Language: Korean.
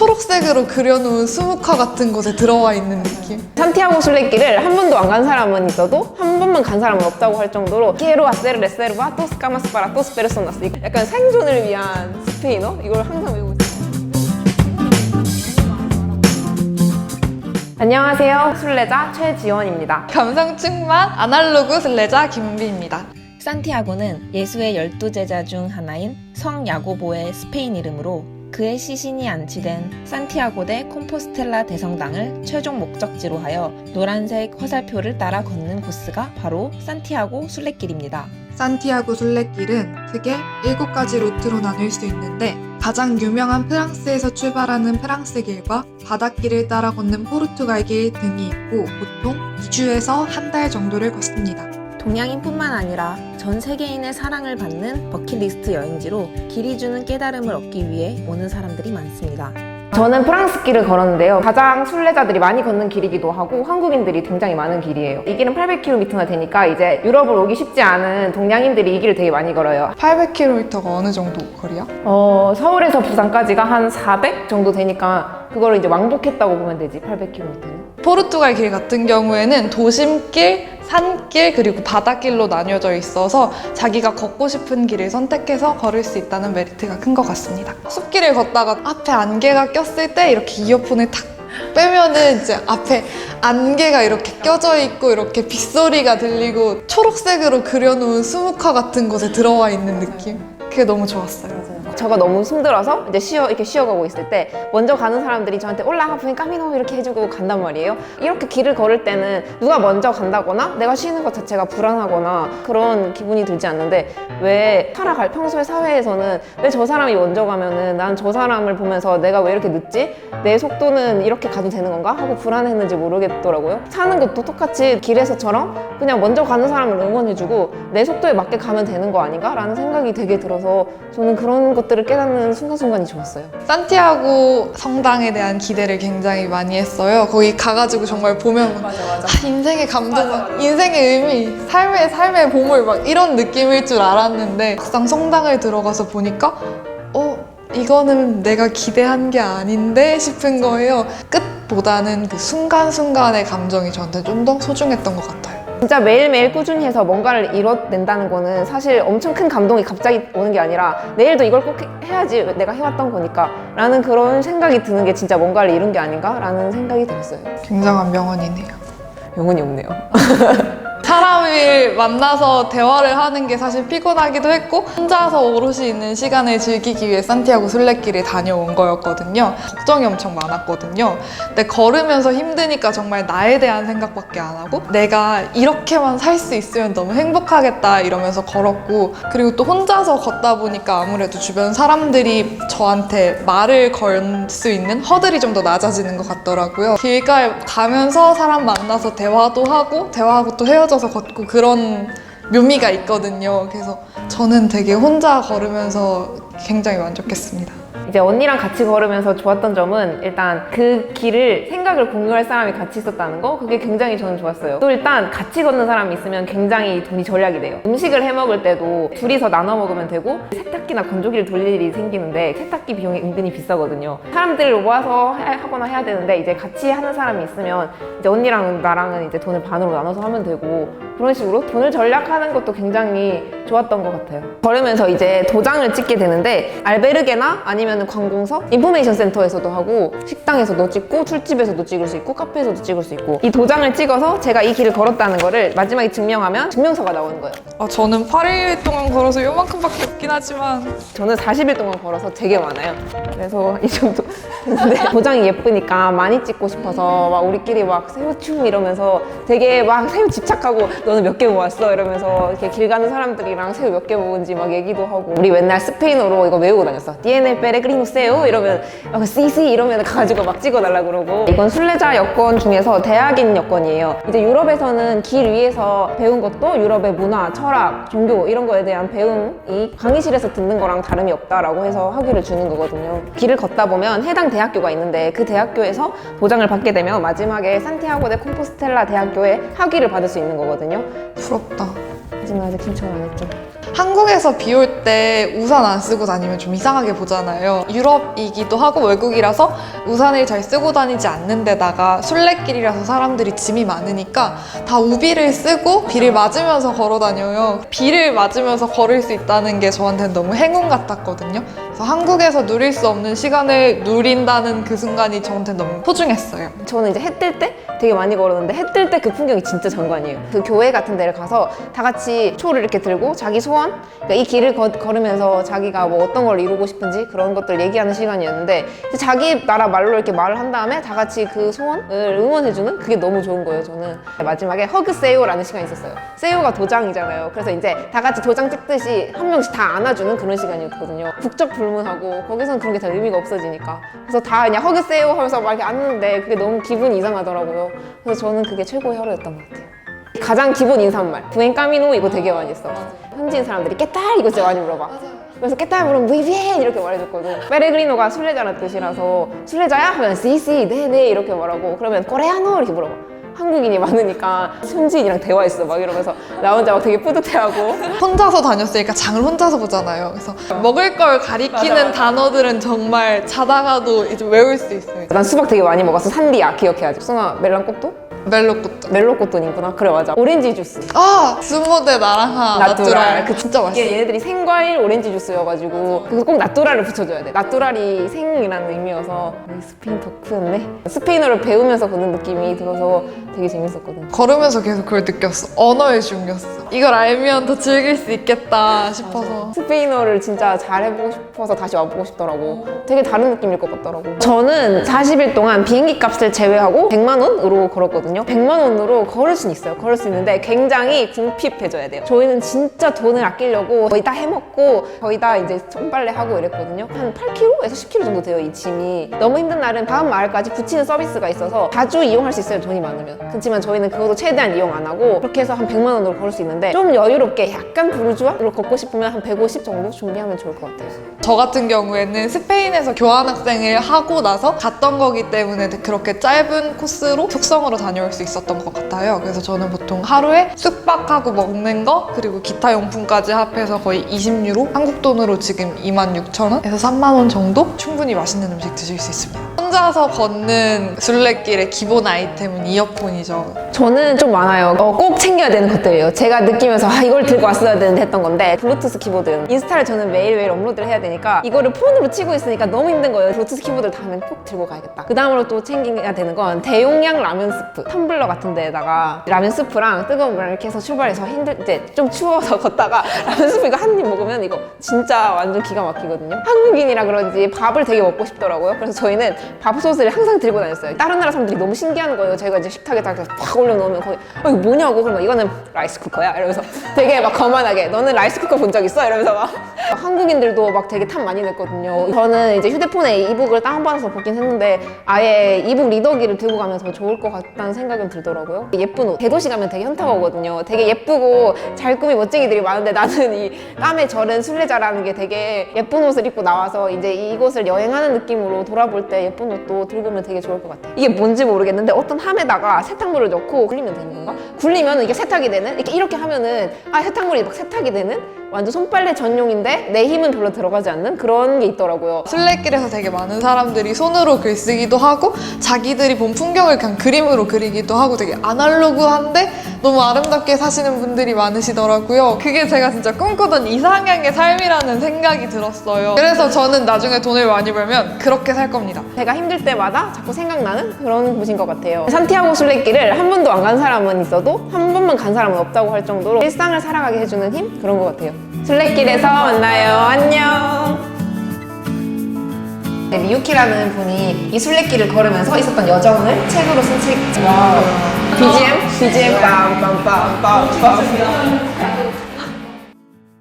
초록색으로 그려놓은 수묵화 같은 곳에 들어와 있는 느낌. 산티아고 순례길을 한 번도 안 간 사람은 있어도 한 번만 간 사람은 없다고 할 정도로 Quiero hacer reserva dos camas para dos personas. 약간 생존을 위한 스페인어? 이걸 항상 외우고 있어요. 안녕하세요. 순례자 최지원입니다. 감성 충만 아날로그 순례자 김은비입니다. 산티아고는 예수의 12제자 중 하나인 성 야고보의 스페인 이름으로 그의 시신이 안치된 산티아고 대 콤포스텔라 대성당을 최종 목적지로 하여 노란색 화살표를 따라 걷는 코스가 바로 산티아고 순례길입니다. 산티아고 순례길은 크게 7가지 루트로 나눌 수 있는데 가장 유명한 프랑스에서 출발하는 프랑스 길과 바닷길을 따라 걷는 포르투갈 길 등이 있고 보통 2주에서 한 달 정도를 걷습니다. 동양인뿐만 아니라 전 세계인의 사랑을 받는 버킷리스트 여행지로 길이 주는 깨달음을 얻기 위해 오는 사람들이 많습니다. 저는 프랑스 길을 걸었는데요. 가장 순례자들이 많이 걷는 길이기도 하고 한국인들이 굉장히 많은 길이에요. 이 길은 800km나 되니까 이제 유럽을 오기 쉽지 않은 동양인들이 이 길을 되게 많이 걸어요. 800km가 어느 정도 거리야? 서울에서 부산까지가 한 400 정도 되니까 그거를 이제 왕복했다고 보면 되지, 800km는. 포르투갈 길 같은 경우에는 도심길, 산길, 그리고 바닷길로 나뉘어져 있어서 자기가 걷고 싶은 길을 선택해서 걸을 수 있다는 메리트가 큰 것 같습니다. 숲길을 걷다가 앞에 안개가 꼈을 때 이렇게 이어폰을 탁 빼면은 이제 앞에 안개가 이렇게 껴져 있고 이렇게 빗소리가 들리고 초록색으로 그려놓은 수묵화 같은 곳에 들어와 있는 느낌? 그게 너무 좋았어요. 저가 너무 힘들어서 이제 이렇게 쉬어가고 있을 때 먼저 가는 사람들이 저한테 올라 푸인 까미노 이렇게 해주고 간단 말이에요. 이렇게 길을 걸을 때는 누가 먼저 간다거나 내가 쉬는 것 자체가 불안하거나 그런 기분이 들지 않는데 왜 살아갈 평소의 사회에서는 왜 저 사람이 먼저 가면은 난 저 사람을 보면서 내가 왜 이렇게 늦지? 내 속도는 이렇게 가도 되는 건가? 하고 불안했는지 모르겠더라고요. 사는 것도 똑같이 길에서처럼 그냥 먼저 가는 사람을 응원해주고 내 속도에 맞게 가면 되는 거 아닌가? 라는 생각이 되게 들어서 저는 그런 것들을 깨닫는 순간순간이 좋았어요. 산티아고 성당에 대한 기대를 굉장히 많이 했어요. 거기 가가지고 정말 보면 맞아. 인생의 감동, 인생의 의미, 삶의 보물 막 이런 느낌일 줄 알았는데 막상 성당을 들어가서 보니까 이거는 내가 기대한 게 아닌데 싶은 거예요. 끝보다는 그 순간순간의 감정이 저한테 좀 더 소중했던 것 같아요. 진짜 매일매일 꾸준히 해서 뭔가를 이뤄낸다는 거는 사실 엄청 큰 감동이 갑자기 오는 게 아니라 내일도 이걸 꼭 해야지 내가 해왔던 거니까 라는 그런 생각이 드는 게 진짜 뭔가를 이룬 게 아닌가 라는 생각이 들었어요. 굉장한 명언이네요. 영혼이 없네요. 사람을 만나서 대화를 하는 게 사실 피곤하기도 했고 혼자서 오롯이 있는 시간을 즐기기 위해 산티아고 순례길을 다녀온 거였거든요. 걱정이 엄청 많았거든요. 근데 걸으면서 힘드니까 정말 나에 대한 생각밖에 안 하고 내가 이렇게만 살 수 있으면 너무 행복하겠다 이러면서 걸었고 그리고 또 혼자서 걷다 보니까 아무래도 주변 사람들이 저한테 말을 걸 수 있는 허들이 좀 더 낮아지는 것 같더라고요. 길가에 가면서 사람 만나서 대화도 하고 또 헤어져서 걷고 그런 묘미가 있거든요. 그래서 저는 되게 혼자 걸으면서 굉장히 만족했습니다. 이제 언니랑 같이 걸으면서 좋았던 점은 일단 그 길을 생각을 공유할 사람이 같이 있었다는 거 그게 굉장히 저는 좋았어요. 또 일단 같이 걷는 사람이 있으면 굉장히 돈이 절약이 돼요. 음식을 해 먹을 때도 둘이서 나눠 먹으면 되고 세탁기나 건조기를 돌릴 일이 생기는데 세탁기 비용이 은근히 비싸거든요. 사람들을 모아서 하거나 해야 되는데 이제 같이 하는 사람이 있으면 이제 언니랑 나랑은 이제 돈을 반으로 나눠서 하면 되고 그런 식으로 돈을 절약하는 것도 굉장히 좋았던 것 같아요. 걸으면서 이제 도장을 찍게 되는데 알베르게나 아니면 관공서, 인포메이션 센터에서도 하고 식당에서도 찍고 술집에서도 찍을 수 있고 카페에서도 찍을 수 있고 이 도장을 찍어서 제가 이 길을 걸었다는 거를 마지막에 증명하면 증명서가 나오는 거예요. 저는 8일 동안 걸어서 요만큼밖에 없긴 하지만 저는 40일 동안 걸어서 되게 많아요. 그래서 이 정도 됐는데 도장이 예쁘니까 많이 찍고 싶어서 막 우리끼리 막 새우충 이러면서 되게 막 새우 집착하고 너는 몇 개 모았어 이러면서 이렇게 길 가는 사람들이랑 새우 몇 개 모은지 막 얘기도 하고 우리 맨날 스페인어로 이거 외우고 다녔어. DNA 페레그리노 세우 이러면 CC 이러면 가가지고 막 찍어달라 그러고 이건 순례자 여권 중에서 대학인 여권이에요. 이제 유럽에서는 길 위에서 배운 것도 유럽의 문화, 철학, 종교 이런 거에 대한 배움이 강의실에서 듣는 거랑 다름이 없다라고 해서 학위를 주는 거거든요. 길을 걷다 보면 해당 대학교가 있는데 그 대학교에서 보장을 받게 되면 마지막에 산티아고 데 콤포스텔라 대학교에 학위를 받을 수 있는 거거든요. 부럽다. 하지만 아직 신청을 안 했죠. 한국에서 비 올 때 우산 안 쓰고 다니면 좀 이상하게 보잖아요. 유럽이기도 하고 외국이라서 우산을 잘 쓰고 다니지 않는 데다가 순례길이라서 사람들이 짐이 많으니까 다 우비를 쓰고 비를 맞으면서 걸어 다녀요. 비를 맞으면서 걸을 수 있다는 게 저한테는 너무 행운 같았거든요. 그래서 한국에서 누릴 수 없는 시간을 누린다는 그 순간이 저한테 너무 소중했어요. 저는 이제 해 뜰 때 되게 많이 걸었는데 해 뜰 때 그 풍경이 진짜 장관이에요. 그 교회 같은 데를 가서 다 같이 초를 이렇게 들고 자기 소원, 그러니까 이 길을 걸으면서 자기가 뭐 어떤 걸 이루고 싶은지 그런 것들 얘기하는 시간이었는데 자기 나라 말로 이렇게 말을 한 다음에 다 같이 그 소원을 응원해주는 그게 너무 좋은 거예요. 저는 마지막에 허그세요라는 시간이 있었어요. 세요가 도장이잖아요. 그래서 이제 다 같이 도장 찍듯이 한 명씩 다 안아주는 그런 시간이었거든요. 국적불문하고 거기서는 그런 게 다 의미가 없어지니까 그래서 다 그냥 허그세요 하면서 막 이렇게 안는데 그게 너무 기분이 이상하더라고요. 그래서 저는 그게 최고의 하루였던 것 같아요. 가장 기본 인사말 부엔 까미노 이거 되게 많이 했어. 현지인 사람들이 깨딸 이거 진짜 많이 물어봐. 그래서 깨딸 물으면 무이비엔 이렇게 말해줬거든. 페레그리노가 순례자라는 뜻이라서 순례자야? 하면 시시 네네 이렇게 말하고 그러면 코레아노 이렇게 물어봐. 한국인이 많으니까 현지인이랑 대화했어 막 이러면서 나 혼자 막 되게 뿌듯해하고. 혼자서 다녔으니까 장을 혼자서 보잖아요. 그래서 먹을 걸 가리키는 단어들은 정말 자다가도 이제 외울 수 있어요. 난 수박 되게 많이 먹었어. 산디야 기억해야지. 승아 멜랑꽃도? 멜로코트. 멜로꽃돈이구나. 그래 맞아. 오렌지 주스. 아! 스모데 나랑하 나뚜랄. 그 진짜 맛있어. 이게 얘네들이 생과일 오렌지 주스여가지고 그래서 꼭 나뚜랄을 붙여줘야 돼. 나뚜랄이 생이라는 의미여서 스페인 덕후였네. 스페인어를 배우면서 걷는 느낌이 들어서 되게 재밌었거든. 걸으면서 계속 그걸 느꼈어. 언어의 중요성. 이걸 알면 더 즐길 수 있겠다 싶어서. 스페인어를 진짜 잘해보고 싶어서 다시 와보고 싶더라고. 되게 다른 느낌일 것 같더라고. 저는 40일 동안 비행기 값을 제외하고 100만 원으로 걸었거든요. 100만 원으로 걸을 수는 있어요. 걸을 수 있는데 굉장히 궁핍해져야 돼요. 저희는 진짜 돈을 아끼려고 거의 다 해먹고 거의 다 이제 손빨래 하고 이랬거든요. 한 8kg에서 10kg 정도 돼요, 이 짐이. 너무 힘든 날은 다음 마을까지 붙이는 서비스가 있어서 자주 이용할 수 있어요, 돈이 많으면. 그렇지만 저희는 그것도 최대한 이용 안 하고 그렇게 해서 한 100만 원으로 걸을 수 있는데 좀 여유롭게 약간 부르주아로 걷고 싶으면 한 150 정도 준비하면 좋을 것 같아요. 저 같은 경우에는 스페인에서 교환학생을 하고 나서 갔던 거기 때문에 그렇게 짧은 코스로 속성으로 다녀올 수 있었던 것 같아요. 그래서 저는 보통 하루에 숙박하고 먹는 거 그리고 기타 용품까지 합해서 거의 20유로? 한국 돈으로 지금 26,000원에서 3만 원 정도 충분히 맛있는 음식 드실 수 있습니다. 혼자서 걷는 순례길의 기본 아이템은 이어폰이죠. 저는 좀 많아요. 꼭 챙겨야 되는 것들이에요. 제가 느끼면서 이걸 들고 왔어야 되는데 했던 건데 블루투스 키보드. 인스타를 저는 매일매일 업로드를 해야 되니까 이거를 폰으로 치고 있으니까 너무 힘든 거예요. 블루투스 키보드를 다음엔 꼭 들고 가야겠다. 그 다음으로 또 챙겨야 되는 건 대용량 라면 스프. 텀블러 같은 데에다가 라면 스프랑 뜨거운 물 이렇게 해서 출발해서 이제 좀 추워서 걷다가 라면 스프 이거 한 입 먹으면 이거 진짜 완전 기가 막히거든요. 한국인이라 그런지 밥을 되게 먹고 싶더라고요. 그래서 저희는 밥솥을 항상 들고 다녔어요. 다른 나라 사람들이 너무 신기한 거예요. 제가 이제 식탁에 딱 확 올려놓으면 거기 이거 뭐냐고 그러면 이거는 라이스 쿠커야 이러면서 되게 막 거만하게 너는 라이스 쿠커 본 적 있어? 이러면서 막 한국인들도 막 되게 탐 많이 냈거든요. 저는 이제 휴대폰에 이북을 다운받아서 보긴 했는데 아예 이북 리더기를 들고 가면 더 좋을 것 같다는 생각은 들더라고요. 예쁜 옷. 대도시 가면 되게 현타가 오거든요. 되게 예쁘고 잘 꾸민 멋쟁이들이 많은데 나는 이 땀에 절은 순례자라는 게 되게 예쁜 옷을 입고 나와서 이제 이곳을 여행하는 느낌으로 돌아볼 때 예쁜 옷도 들고 오면 되게 좋을 것 같아요. 이게 뭔지 모르겠는데 어떤 함에다가 세탁물을 넣고 굴리면 되는 건가? 굴리면 이게 세탁이 되는? 이렇게 하면은 세탁물이 막 세탁이 되는? 완전 손빨래 전용인데 내 힘은 별로 들어가지 않는 그런 게 있더라고요. 순례길에서 되게 많은 사람들이 손으로 글 쓰기도 하고 자기들이 본 풍경을 그냥 그림으로 그리기도 하고 되게 아날로그한데 너무 아름답게 사시는 분들이 많으시더라고요. 그게 제가 진짜 꿈꾸던 이상향의 삶이라는 생각이 들었어요. 그래서 저는 나중에 돈을 많이 벌면 그렇게 살 겁니다. 제가 힘들 때마다 자꾸 생각나는 그런 곳인 것 같아요. 산티아고 순례길을 한 번도 안 간 사람은 있어도 한 번만 간 사람은 없다고 할 정도로 일상을 살아가게 해주는 힘? 그런 것 같아요. 순례길에서 만나요. 안녕. 미유키라는 분이 이 순례길을 걸으면서 있었던 여정을 책으로 쓴 책. BGM 빰빰빰빰빰빰